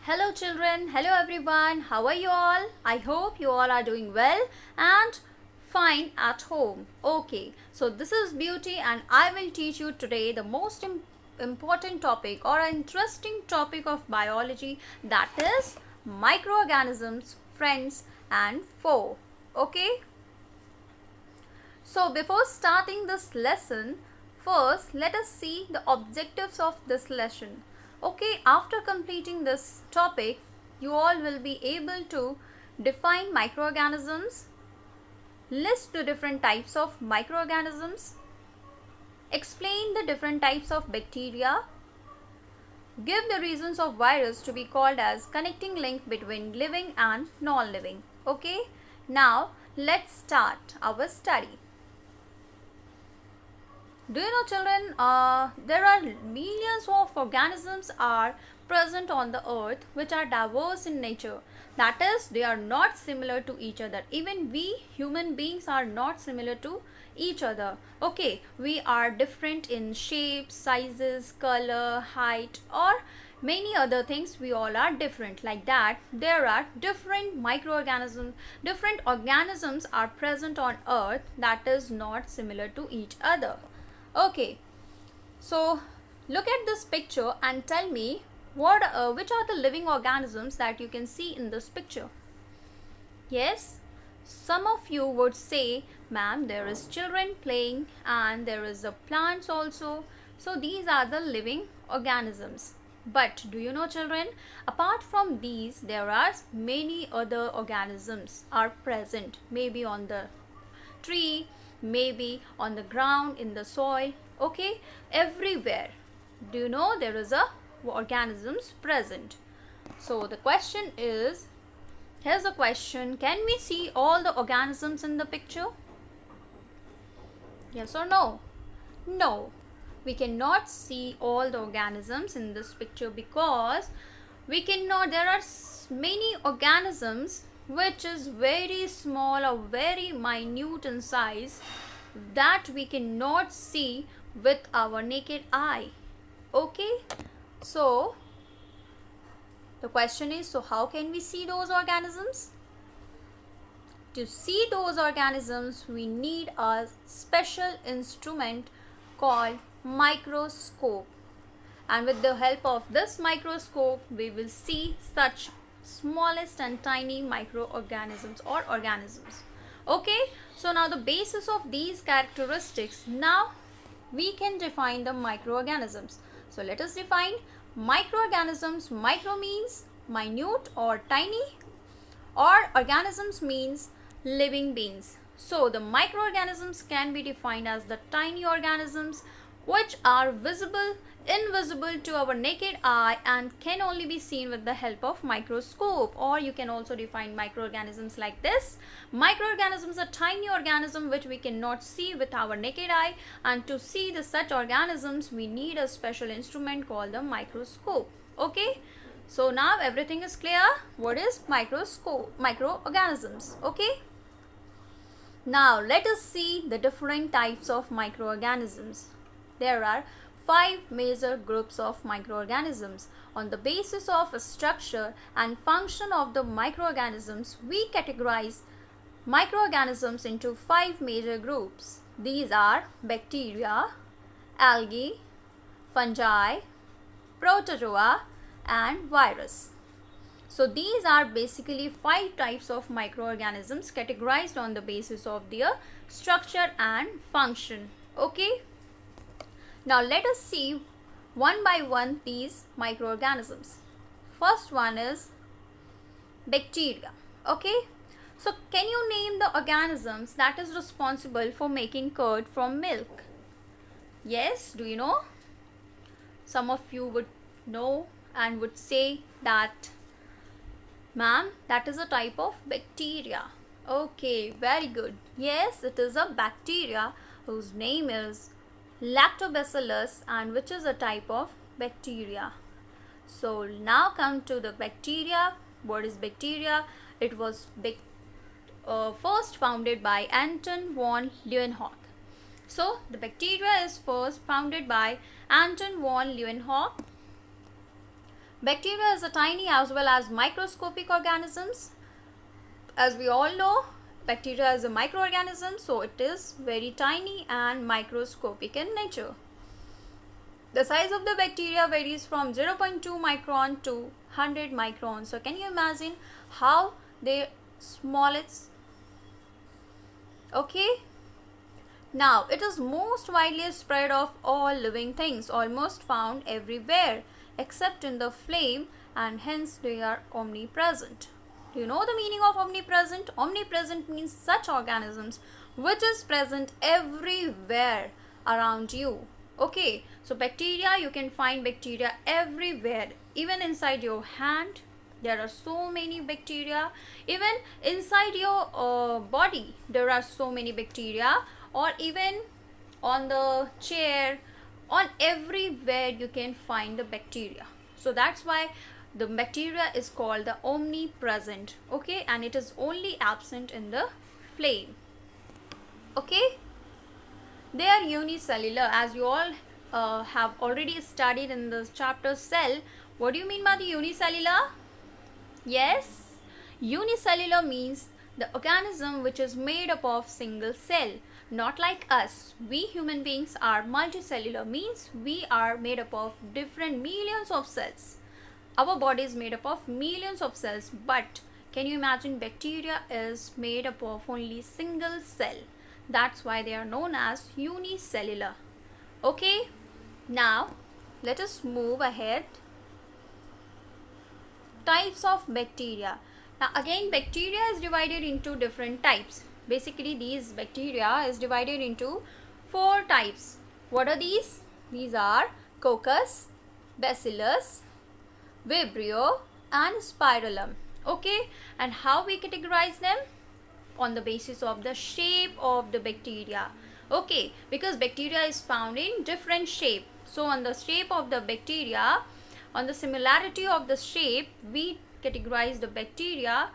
Hello children, hello everyone, how are you all? I hope you all are doing well and fine at home. Okay, so this is Beauty and I will teach you today the most important topic or interesting topic of biology, that is microorganisms, friends and foe. Okay, so before starting this lesson, first let us see the objectives of this lesson. Okay, after completing this topic, you all will be able to define microorganisms, list the different types of microorganisms, explain the different types of bacteria, give the reasons of virus to be called as connecting link between living and non-living. Okay, now let's start our study. Do you know children, there are millions of organisms are present on the earth which are diverse in nature. That is, they are not similar to each other. Even we human beings are not similar to each other. Okay, we are different in shape, sizes, color, height or many other things. We all are different. Like that, there are different microorganisms, different organisms are present on earth that is not similar to each other. Okay, so look at this picture and tell me which are the living organisms that you can see in this picture. Yes, some of you would say, ma'am, there is children playing and there is a plants also. So these are the living organisms. But do you know children, apart from these, there are many other organisms are present, maybe on the tree, maybe on the ground, in the soil, okay, everywhere. Do you know there is a organisms present? So the question is, here's the question, can we see all the organisms in the picture? Yes or no? No, we cannot see all the organisms in this picture because there are many organisms which is very small or very minute in size that we cannot see with our naked eye. Okay, so the question is, so how can we see those organisms? To see those organisms, we need a special instrument called microscope, and with the help of this microscope we will see such smallest and tiny microorganisms or organisms. Okay, so now the basis of these characteristics, now we can define the microorganisms. So let us define microorganisms. Micro means minute or tiny, or organisms means living beings. So the microorganisms can be defined as the tiny organisms which are invisible to our naked eye and can only be seen with the help of microscope. Or you can also define microorganisms like this. Microorganisms are tiny organisms which we cannot see with our naked eye, and to see the such organisms we need a special instrument called the microscope. Okay, so now everything is clear. What is microorganisms? Okay, now let us see the different types of microorganisms. There are 5 major groups of microorganisms. On the basis of structure and function of the microorganisms, we categorize microorganisms into 5 major groups. These are bacteria, algae, fungi, protozoa and virus. So these are basically 5 types of microorganisms categorized on the basis of their structure and function. Okay, now let us see one by one these microorganisms. First one is bacteria. Okay, so can you name the organisms that is responsible for making curd from milk? Yes, do you know? Some of you would know and would say that, ma'am, that is a type of bacteria. Okay, very good. Yes, it is a bacteria whose name is Lactobacillus and which is a type of bacteria. So now come to the bacteria. What is bacteria? It was first founded by Anton von Leeuwenhoek. So the bacteria is first founded by Anton von Leeuwenhoek. Bacteria is a tiny as well as microscopic organisms. As we all know, bacteria is a microorganism, so it is very tiny and microscopic in nature. The size of the bacteria varies from 0.2 micron to 100 microns. So can you imagine how they smallest? Okay. Now, it is most widely spread of all living things, almost found everywhere except in the flame, and hence they are omnipresent. Do you know the meaning of omnipresent? Omnipresent means such organisms which is present everywhere around you. Okay, so bacteria, you can find bacteria everywhere, even inside your hand. There are so many bacteria. Even inside your body, there are so many bacteria, or even on the chair, on everywhere you can find the bacteria. So that's why the bacteria is called the omnipresent. Okay, and it is only absent in the flame. Okay. They are unicellular, as you all have already studied in the chapter cell. What do you mean by the unicellular? Yes, unicellular means the organism which is made up of single cell. Not like us. We human beings are multicellular, means we are made up of different millions of cells. Our body is made up of millions of cells, but can you imagine bacteria is made up of only single cell. That's why they are known as unicellular. Okay, now let us move ahead. Types of bacteria. Now again, bacteria is divided into different types. Basically, these bacteria is divided into 4 types. What are these? These are Coccus, Bacillus, Vibrio and Spirillum. Okay, and how we categorize them? On the basis of the shape of the bacteria. Okay, because bacteria is found in different shape. So on the shape of the bacteria, on the similarity of the shape, we categorize the bacteria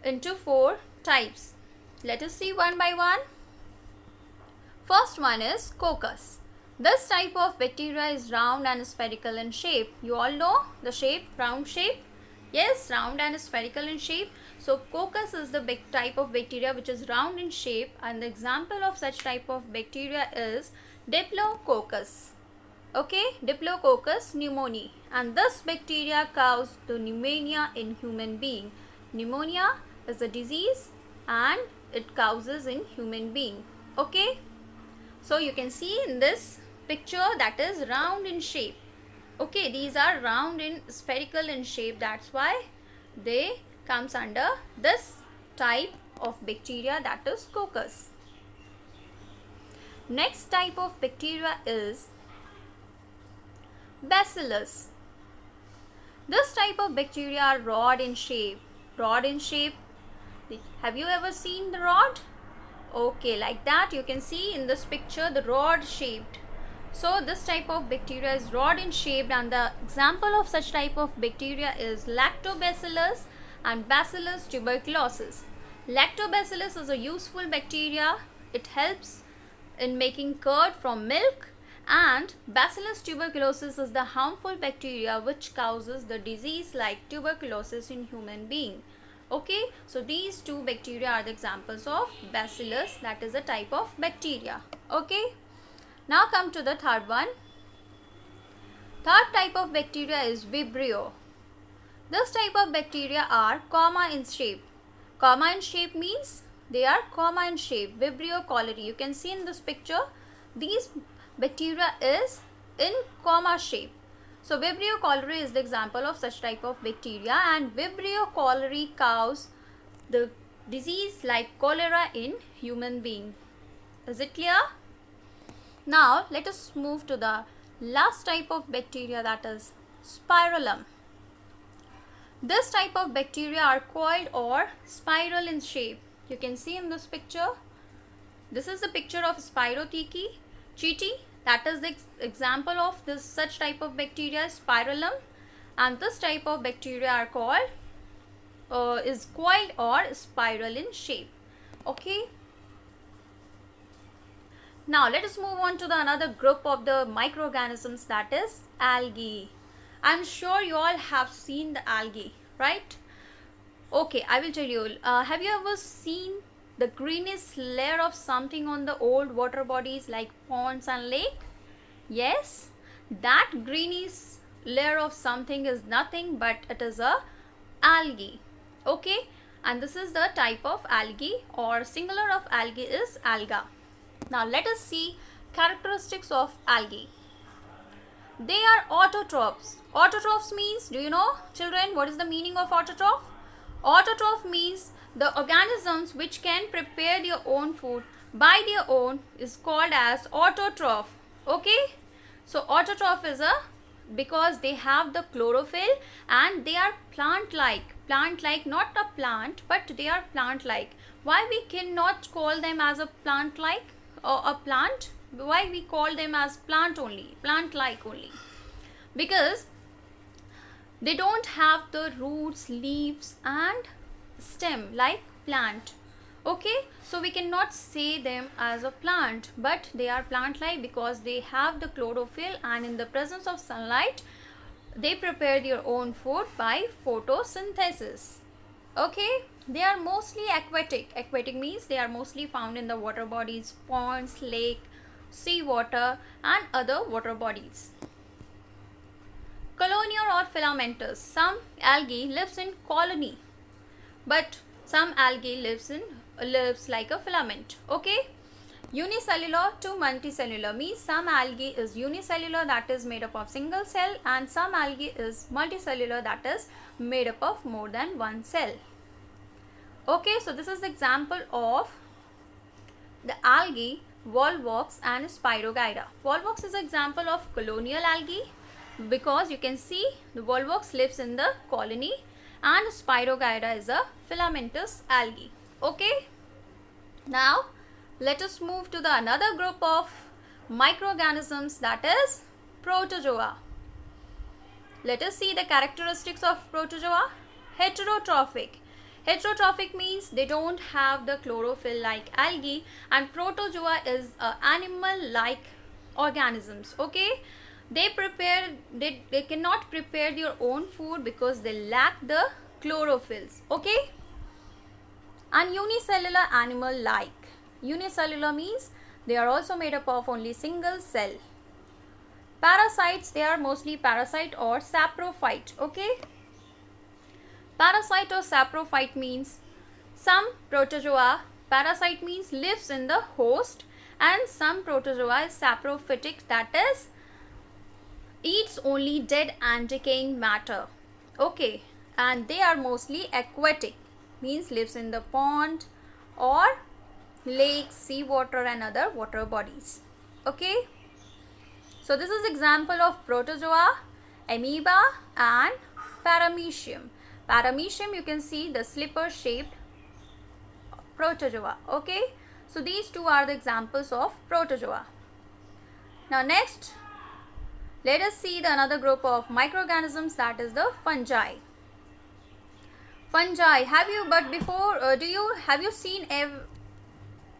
into 4 types. Let us see one by one. First one is Coccus. This type of bacteria is round and spherical in shape. You all know the shape, round shape. Yes, round and spherical in shape. So Coccus is the type of bacteria which is round in shape, and the example of such type of bacteria is Diplococcus. Okay, Diplococcus pneumoniae, and this bacteria causes the pneumonia in human being. Pneumonia is a disease and it causes in human being. Okay, so you can see in this picture that is round in shape. Okay, these are round in spherical in shape, that's why they comes under this type of bacteria, that is Coccus. Next type of bacteria is Bacillus. This type of bacteria are rod in shape. Rod in shape. Have you ever seen the rod? Okay, like that you can see in this picture the rod shaped. So this type of bacteria is rod in shape, and the example of such type of bacteria is Lactobacillus and Bacillus tuberculosis. Lactobacillus is a useful bacteria. It helps in making curd from milk, and Bacillus tuberculosis is the harmful bacteria which causes the disease like tuberculosis in human being. Okay, so these 2 bacteria are the examples of Bacillus, that is a type of bacteria. Okay, now come to the third one. Third type of bacteria is Vibrio. This type of bacteria are comma in shape. Comma in shape means they are comma in shape. Vibrio cholerae. You can see in this picture, these bacteria is in comma shape. So Vibrio cholerae is the example of such type of bacteria, and Vibrio cholerae causes the disease like cholera in human being. Is it clear? Now let us move to the last type of bacteria, that is Spirillum. This type of bacteria are coiled or spiral in shape. You can see in this picture. This is the picture of Spirochaete. That is the example of this such type of bacteria, Spirillum, and this type of bacteria are called is coiled or spiral in shape. Okay. Now let us move on to the another group of the microorganisms, that is algae. I'm sure you all have seen the algae, right? Okay, I will tell you. Have you ever seen the greenish layer of something on the old water bodies like ponds and lake? Yes, that greenish layer of something is nothing but it is a algae. Okay, and this is the type of algae, or singular of algae is alga. Now let us see characteristics of algae. They are autotrophs. Autotrophs means, do you know, children, what is the meaning of autotroph? Autotroph means the organisms which can prepare their own food by their own is called as autotroph. Okay, so autotroph is a, because they have the chlorophyll and they are plant-like, not a plant, but they are plant-like. Why we cannot call them as a plant-like or a plant? Why we call them as plant-like only? Because they don't have the roots, leaves and stem like plant. Okay, so we cannot say them as a plant, but they are plant-like because they have the chlorophyll, and in the presence of sunlight they prepare their own food by photosynthesis. Okay, they are mostly aquatic. Aquatic means they are mostly found in the water bodies, ponds, lake, sea water and other water bodies. Colonial or filamentous. Some algae lives in colony, but some algae lives like a filament. Okay, unicellular to multicellular means some algae is unicellular, that is made up of single cell, and some algae is multicellular, that is made up of more than one cell. Okay, so this is the example of the algae Volvox and Spirogyra. Volvox is an example of colonial algae because you can see the Volvox lives in the colony and Spirogyra is a filamentous algae. Okay, now let us move to the another group of microorganisms, that is Protozoa. Let us see the characteristics of Protozoa. Heterotrophic. Heterotrophic means they don't have the chlorophyll like algae, and Protozoa is animal like organisms. Okay, they cannot prepare their own food because they lack the chlorophylls. Okay, and unicellular animal like. Unicellular means they are also made up of only single cell. Parasites, they are mostly parasite or saprophyte. Okay, parasite or saprophyte means some Protozoa, parasite means lives in the host, and some Protozoa is saprophytic, that is eats only dead and decaying matter. Okay, and they are mostly aquatic, means lives in the pond or lakes, sea water and other water bodies. Okay, so this is example of Protozoa, amoeba and paramecium. Paramecium, you can see the slipper shaped Protozoa. Okay, so these two are the examples of Protozoa. Now next, let us see the another group of microorganisms, that is the fungi. Fungi, have you seen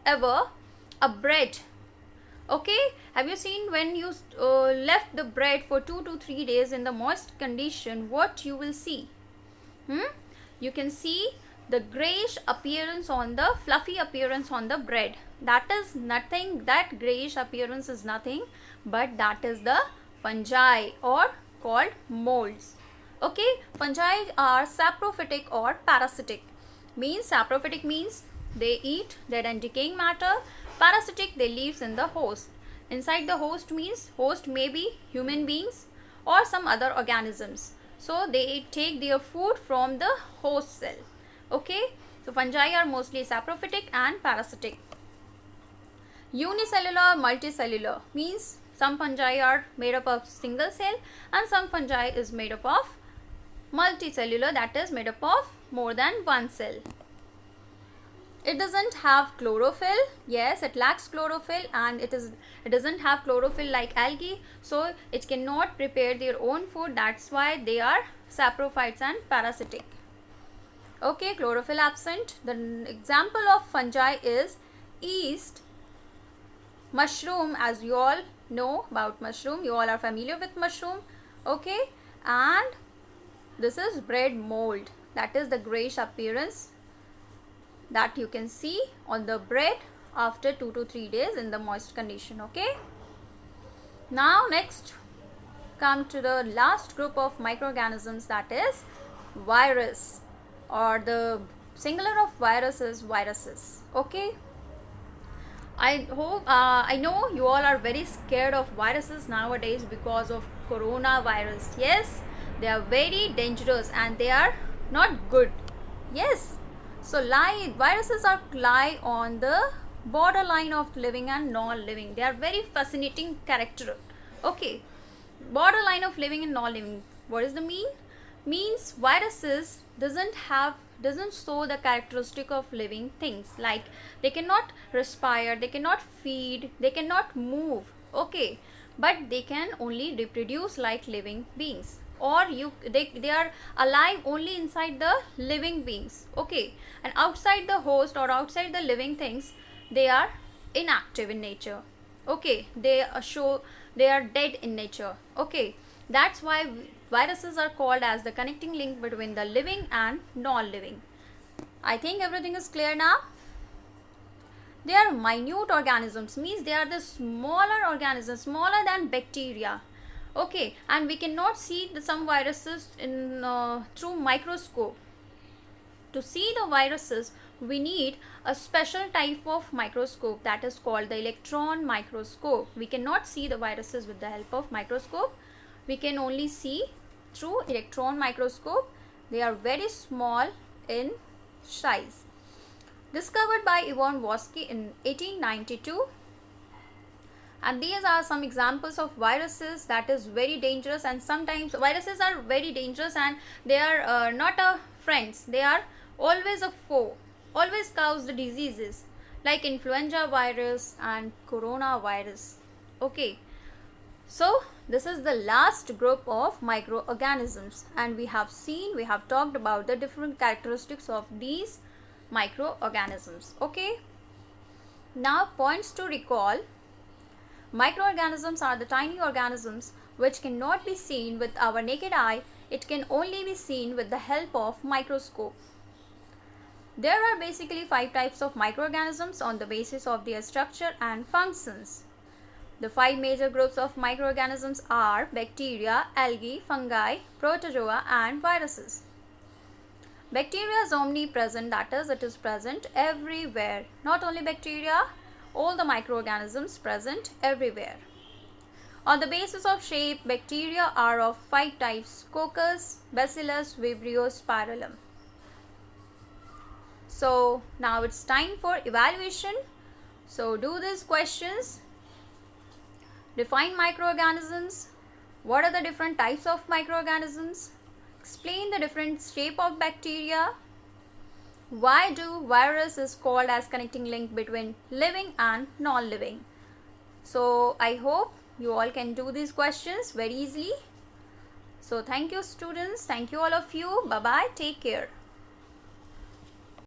ever a bread? Okay, have you seen when you left the bread for 2 to 3 days in the moist condition, what you will see? You can see the grayish appearance on the fluffy appearance on the bread. That is nothing, that grayish appearance is nothing but that is the fungi or called molds. Okay, fungi are saprophytic or parasitic. Means saprophytic means they eat dead and decaying matter. Parasitic, they live in the host. Inside the host means host may be human beings or some other organisms. So they take their food from the host cell. Okay, so fungi are mostly saprophytic and parasitic. Unicellular, multicellular means some fungi are made up of single cell and some fungi is made up of multicellular, that is made up of more than one cell. It doesn't have chlorophyll. Yes, it lacks chlorophyll, and it doesn't have chlorophyll like algae, so it cannot prepare their own food. That's why they are saprophytes and parasitic. Okay, chlorophyll absent. The example of fungi is yeast, mushroom, as you all know about mushroom. You all are familiar with mushroom. Okay, and this is bread mold, that is the grayish appearance that you can see on the bread after 2 to 3 days in the moist condition. Okay, now next come to the last group of microorganisms, that is virus, or the singular of virus is viruses. Okay, I know you all are very scared of viruses nowadays because of coronavirus. Yes, they are very dangerous and they are not good. Yes, so viruses lie on the borderline of living and non-living. They are very fascinating character. Okay, borderline of living and non-living. What is the means viruses doesn't show the characteristic of living things, like they cannot respire, they cannot feed, they cannot move. Okay, but they can only reproduce like living beings, or they are alive only inside the living beings. Okay, and outside the host or outside the living things, they are inactive in nature. Okay, they are dead in nature. Okay, that's why viruses are called as the connecting link between the living and non-living. I think everything is clear now. They are minute organisms, means they are the smaller organisms, smaller than bacteria. Okay, and we cannot see some viruses in through microscope. To see the viruses, we need a special type of microscope, that is called the electron microscope. We cannot see the viruses with the help of microscope. We can only see through electron microscope. They are very small in size. Discovered by Ivan Vossky in 1892. And these are some examples of viruses that is very dangerous, and sometimes viruses are very dangerous and they are not a friends. They are always a foe, always cause the diseases like influenza virus and coronavirus. Okay, so this is the last group of microorganisms, and we have talked about the different characteristics of these microorganisms. Okay, now points to recall. Microorganisms are the tiny organisms which cannot be seen with our naked eye. It can only be seen with the help of microscope. There are basically 5 types of microorganisms on the basis of their structure and functions. The 5 major groups of microorganisms are bacteria, algae, fungi, protozoa and viruses. Bacteria is omnipresent, that is, it is present everywhere. Not only bacteria, all the microorganisms present everywhere. On the basis of shape, bacteria are of 5 types: Coccus, Bacillus, Vibrio, Spirillum. So now it's time for evaluation. So do these questions. Define microorganisms. What are the different types of microorganisms? Explain the different shape of bacteria. Why do virus is called as connecting link between living and non-living? So I hope you all can do these questions very easily. So thank you students. Thank you all of you. Bye bye. Take care.